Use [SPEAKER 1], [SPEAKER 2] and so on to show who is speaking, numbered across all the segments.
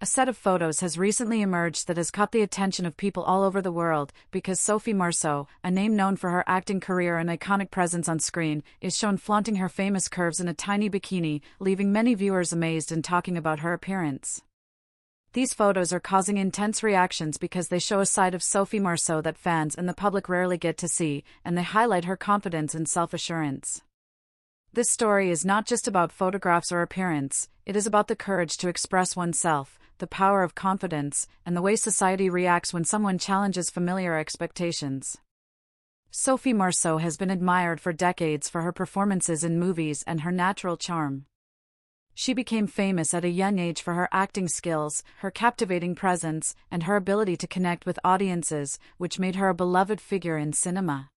[SPEAKER 1] A set of photos has recently emerged that has caught the attention of people all over the world because Sophie Marceau, a name known for her acting career and iconic presence on screen, is shown flaunting her famous curves in a tiny bikini, leaving many viewers amazed and talking about her appearance. These photos are causing intense reactions because they show a side of Sophie Marceau that fans and the public rarely get to see, and they highlight her confidence and self-assurance. This story is not just about photographs or appearance, it is about the courage to express oneself, the power of confidence, and the way society reacts when someone challenges familiar expectations. Sophie Marceau has been admired for decades for her performances in movies and her natural charm. She became famous at a young age for her acting skills, her captivating presence, and her ability to connect with audiences, which made her a beloved figure in cinema.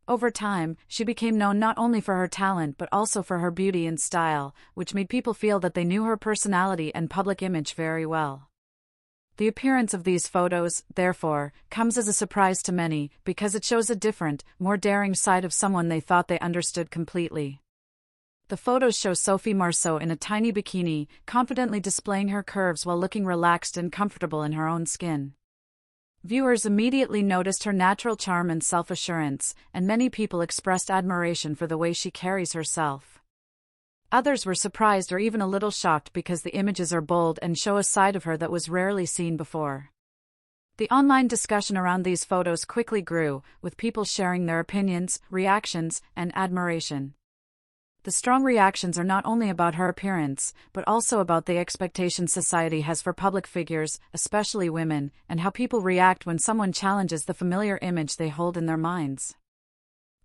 [SPEAKER 1] Over time, she became known not only for her talent but also for her beauty and style, which made people feel that they knew her personality and public image very well. The appearance of these photos, therefore, comes as a surprise to many because it shows a different, more daring side of someone they thought they understood completely. The photos show Sophie Marceau in a tiny bikini, confidently displaying her curves while looking relaxed and comfortable in her own skin. Viewers immediately noticed her natural charm and self-assurance, and many people expressed admiration for the way she carries herself. Others were surprised or even a little shocked because the images are bold and show a side of her that was rarely seen before. The online discussion around these photos quickly grew, with people sharing their opinions, reactions, and admiration. The strong reactions are not only about her appearance, but also about the expectations society has for public figures, especially women, and how people react when someone challenges the familiar image they hold in their minds.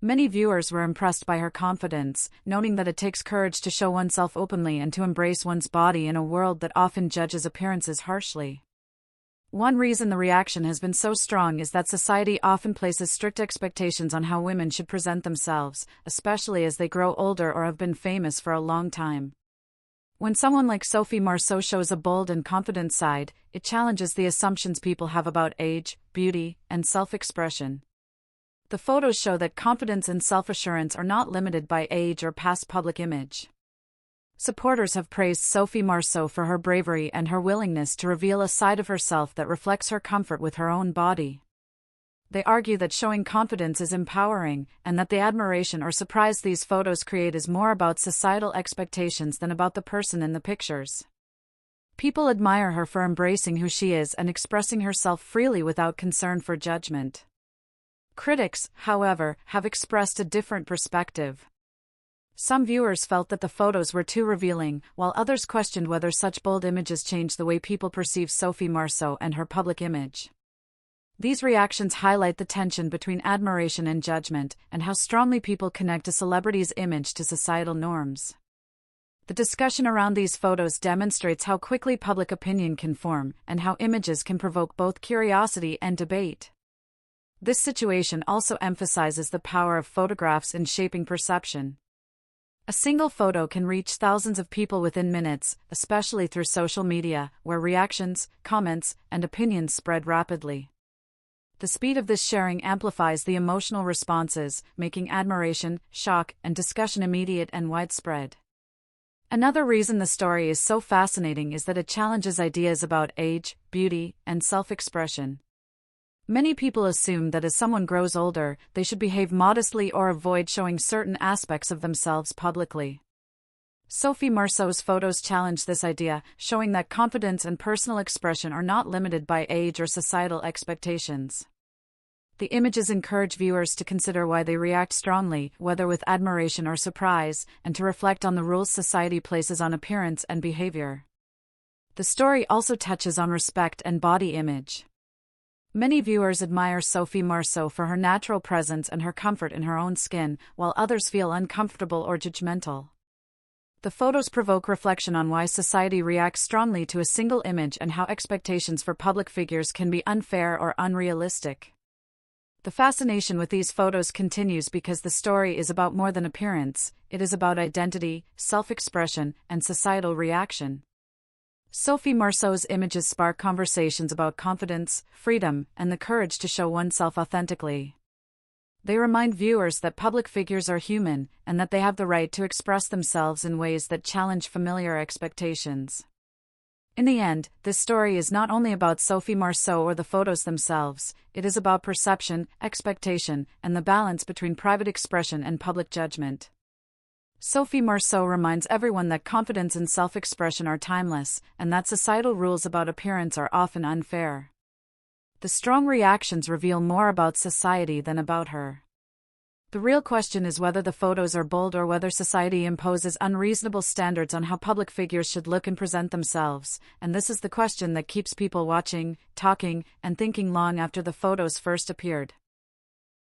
[SPEAKER 1] Many viewers were impressed by her confidence, noting that it takes courage to show oneself openly and to embrace one's body in a world that often judges appearances harshly. One reason the reaction has been so strong is that society often places strict expectations on how women should present themselves, especially as they grow older or have been famous for a long time. When someone like Sophie Marceau shows a bold and confident side, it challenges the assumptions people have about age, beauty, and self-expression. The photos show that confidence and self-assurance are not limited by age or past public image. Supporters have praised Sophie Marceau for her bravery and her willingness to reveal a side of herself that reflects her comfort with her own body. They argue that showing confidence is empowering, and that the admiration or surprise these photos create is more about societal expectations than about the person in the pictures. People admire her for embracing who she is and expressing herself freely without concern for judgment. Critics, however, have expressed a different perspective. Some viewers felt that the photos were too revealing, while others questioned whether such bold images change the way people perceive Sophie Marceau and her public image. These reactions highlight the tension between admiration and judgment, and how strongly people connect a celebrity's image to societal norms. The discussion around these photos demonstrates how quickly public opinion can form, and how images can provoke both curiosity and debate. This situation also emphasizes the power of photographs in shaping perception. A single photo can reach thousands of people within minutes, especially through social media, where reactions, comments, and opinions spread rapidly. The speed of this sharing amplifies the emotional responses, making admiration, shock, and discussion immediate and widespread. Another reason the story is so fascinating is that it challenges ideas about age, beauty, and self-expression. Many people assume that as someone grows older, they should behave modestly or avoid showing certain aspects of themselves publicly. Sophie Marceau's photos challenge this idea, showing that confidence and personal expression are not limited by age or societal expectations. The images encourage viewers to consider why they react strongly, whether with admiration or surprise, and to reflect on the rules society places on appearance and behavior. The story also touches on respect and body image. Many viewers admire Sophie Marceau for her natural presence and her comfort in her own skin, while others feel uncomfortable or judgmental. The photos provoke reflection on why society reacts strongly to a single image and how expectations for public figures can be unfair or unrealistic. The fascination with these photos continues because the story is about more than appearance, it is about identity, self-expression, and societal reaction. Sophie Marceau's images spark conversations about confidence, freedom, and the courage to show oneself authentically. They remind viewers that public figures are human, and that they have the right to express themselves in ways that challenge familiar expectations. In the end, this story is not only about Sophie Marceau or the photos themselves, it is about perception, expectation, and the balance between private expression and public judgment. Sophie Marceau reminds everyone that confidence and self-expression are timeless, and that societal rules about appearance are often unfair. The strong reactions reveal more about society than about her. The real question is whether the photos are bold or whether society imposes unreasonable standards on how public figures should look and present themselves, and this is the question that keeps people watching, talking, and thinking long after the photos first appeared.